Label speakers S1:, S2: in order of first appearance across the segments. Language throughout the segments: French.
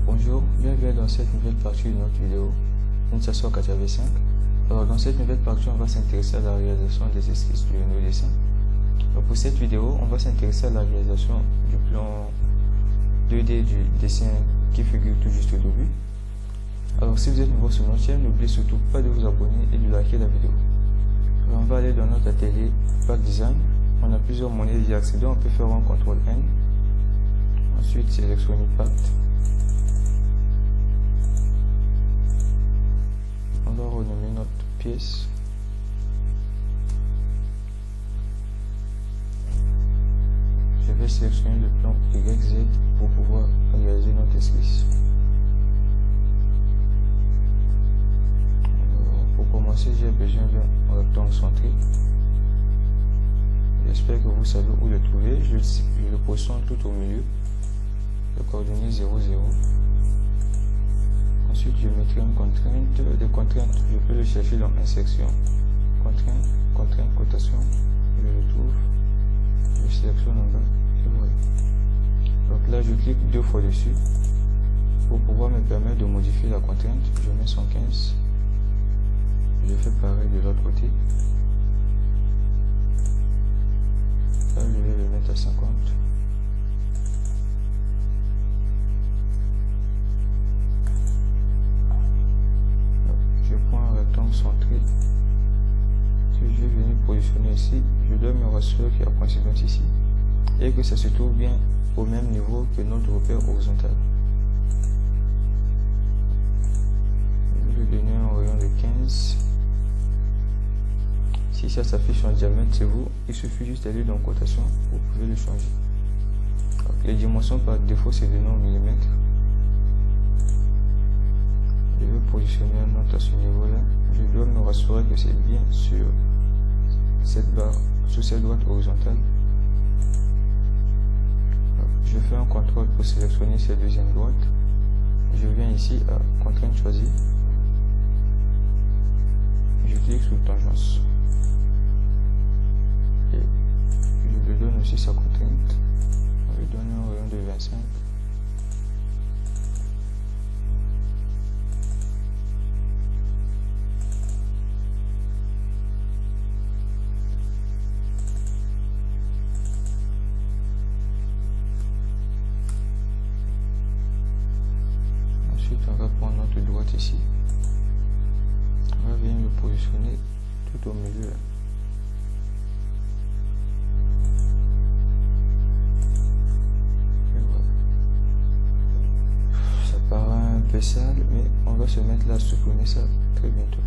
S1: Bonjour, bienvenue dans cette nouvelle partie de notre vidéo Insertion 4v5. Alors dans cette nouvelle partie, on va s'intéresser à la réalisation des esquisses de nos dessins. Donc pour cette vidéo, on va s'intéresser à la réalisation du plan 2D du dessin qui figure tout juste au début. Alors si vous êtes nouveau sur notre chaîne, n'oubliez surtout pas de vous abonner et de liker la vidéo. Alors, on va aller dans notre atelier Pack Design. On a plusieurs moyens d'y accéder. On peut faire un CTRL N. Ensuite sélectionner Pact. On va renommer notre pièce. Je vais sélectionner le plan YZ pour pouvoir réaliser notre esquisse. Pour commencer, j'ai besoin d'un rectangle centré. J'espère que vous savez où le trouver. Je le positionne tout au milieu. Le coordonnée 0, 0. Ensuite, je mettrai une contrainte. Des contraintes, je peux le chercher dans Insertion. Contrainte, contrainte, cotation. Je le trouve. Je sélectionne en bas. Et voilà. Donc là, je clique deux fois dessus. Pour pouvoir me permettre de modifier la contrainte, je mets 115. Je fais pareil de l'autre côté. Là, je vais le mettre à 50. Je prends un rectangle centré. Si je vais venir positionner ici, je dois me rassurer qu'il y a coïncidence ici et que ça se trouve bien au même niveau que notre repère horizontal. Je vais lui donner un rayon de 15. Si ça s'affiche en diamètre, c'est vous. Il suffit juste d'aller dans cotation, vous pouvez le changer. Donc, les dimensions par défaut, c'est donné en millimètres. Je vais positionner un autre à ce niveau-là. Je dois me rassurer que c'est bien sur cette barre, sur cette droite horizontale. Donc, je fais un contrôle pour sélectionner cette deuxième droite. Je viens ici à contrainte choisie. Je clique sur tangence. Et je lui donne aussi sa contrainte. Je lui donne un rayon de 25. Ensuite, on va prendre notre droite ici. On va venir le positionner tout au milieu. Un peu sale, mais on va se mettre là à supprimer ça très bientôt.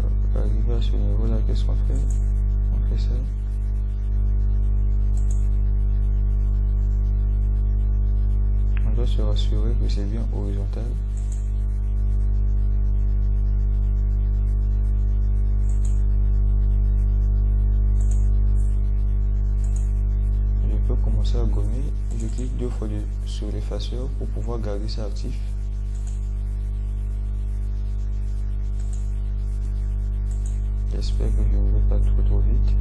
S1: Donc, arriver à ce niveau là, qu'est-ce qu'on fait? On fait ça. On doit se rassurer que c'est bien horizontal. Je peux commencer à gommer. Je clique deux fois sur l'effaceur pour pouvoir garder ça actif. J'espère que je ne vais pas trop vite.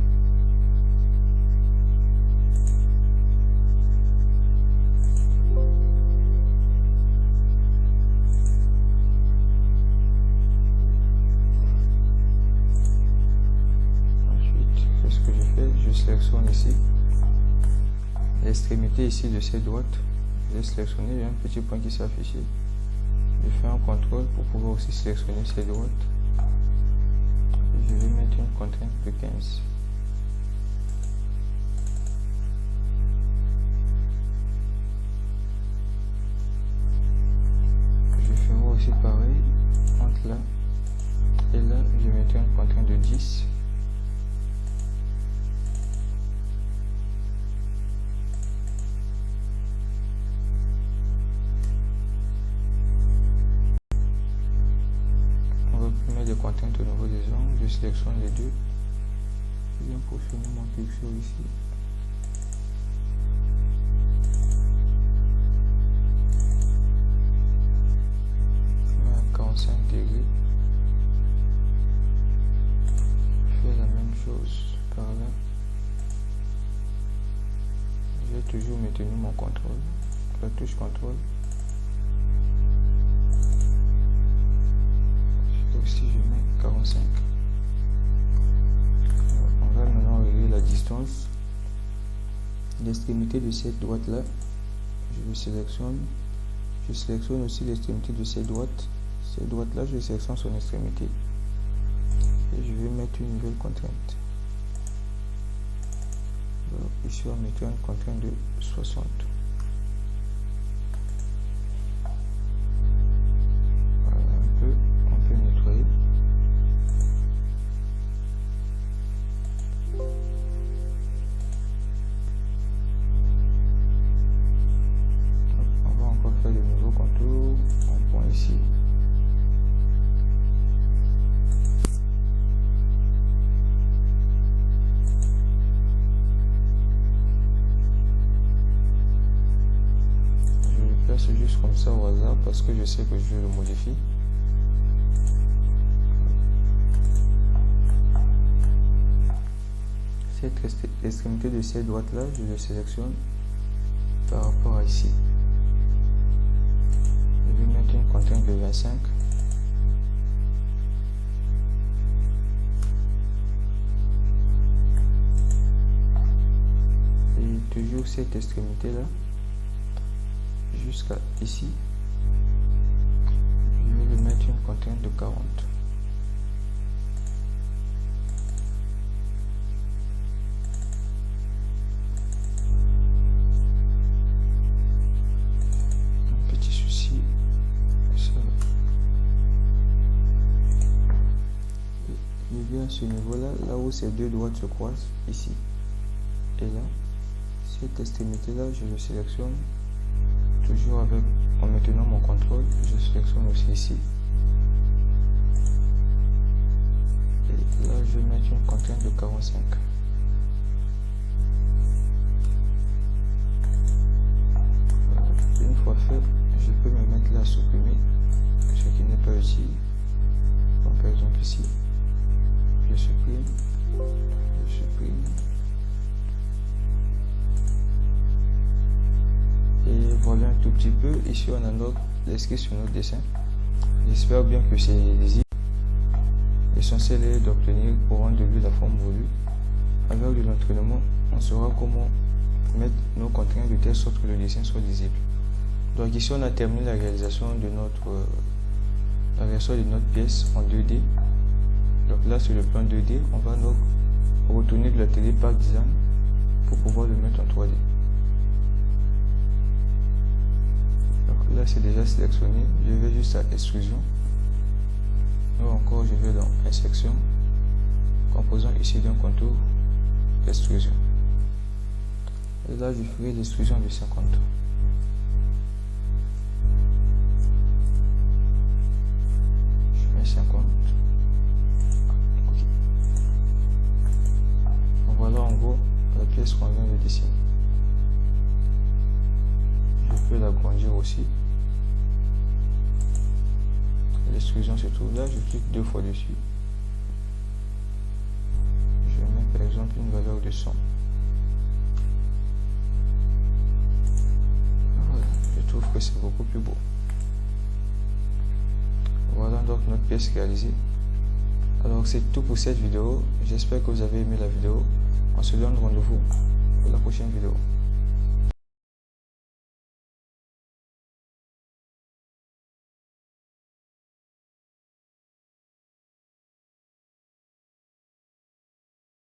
S1: Ensuite, qu'est-ce que je fais? Je sélectionne ici. L'extrémité ici de cette droite, je vais sélectionner, il y a un petit point qui s'est affiché. Je fais un contrôle pour pouvoir aussi sélectionner cette droite. Je vais mettre une contrainte de 15. Je ferai aussi pareil entre là et là, je mettrai une contrainte de 10. Des contraintes au niveau des angles, je sélectionne les deux. Je viens positionner mon curseur ici. À 45 degrés. Je fais la même chose par là. Je vais toujours maintenir mon contrôle, la touche contrôle. distance, l'extrémité de cette droite là, je sélectionne aussi l'extrémité de cette droite là, je sélectionne son extrémité et je vais mettre une nouvelle contrainte. Alors, ici on mettra une contrainte de 60. Voilà, on peut nettoyer. On va encore faire de nouveaux contours. On prend ici. C'est juste comme ça au hasard parce que je sais que je le modifie. Cette extrémité de cette droite là, je le sélectionne par rapport à ici. Je vais mettre une contrainte de 25. Et toujours cette extrémité là. Jusqu'à ici, je vais lui mettre une contrainte de 40. Un petit souci, ça va. Je viens à ce niveau-là, là où ces deux droites se croisent, ici et là. Cette extrémité-là, je le sélectionne. Toujours en maintenant mon contrôle, je sélectionne aussi ici. Et là, je vais mettre une contrainte de 45. Une fois fait, je peux me mettre là à supprimer ce qui n'est pas utile. Comme par exemple ici. Je supprime. Et voilà un tout petit peu. Ici on a l'esquisse sur notre dessin. J'espère bien que c'est lisible. L'essentiel est d'obtenir au rendu la forme voulue. Avec de l'entraînement, on saura comment mettre nos contraintes de telle sorte que le dessin soit lisible. Donc ici on a terminé la réalisation de notre pièce en 2D. Donc là sur le plan 2D, on va donc retourner de l'atelier Park Design pour pouvoir le mettre en 3D. Là c'est déjà sélectionné, je vais juste à extrusion, ou encore je vais dans inspection, composant ici d'un contour extrusion, et là je ferai l'extrusion de 50. Je mets 50. Okay. Voilà en gros la pièce qu'on vient de dessiner. Je peux l'agrandir aussi. L'extrusion se trouve là, je clique 2 fois dessus. Je mets par exemple une valeur de 100. Voilà, je trouve que c'est beaucoup plus beau. Voilà donc notre pièce réalisée. Alors c'est tout pour cette vidéo. J'espère que vous avez aimé la vidéo. On se donne rendez-vous pour la prochaine vidéo.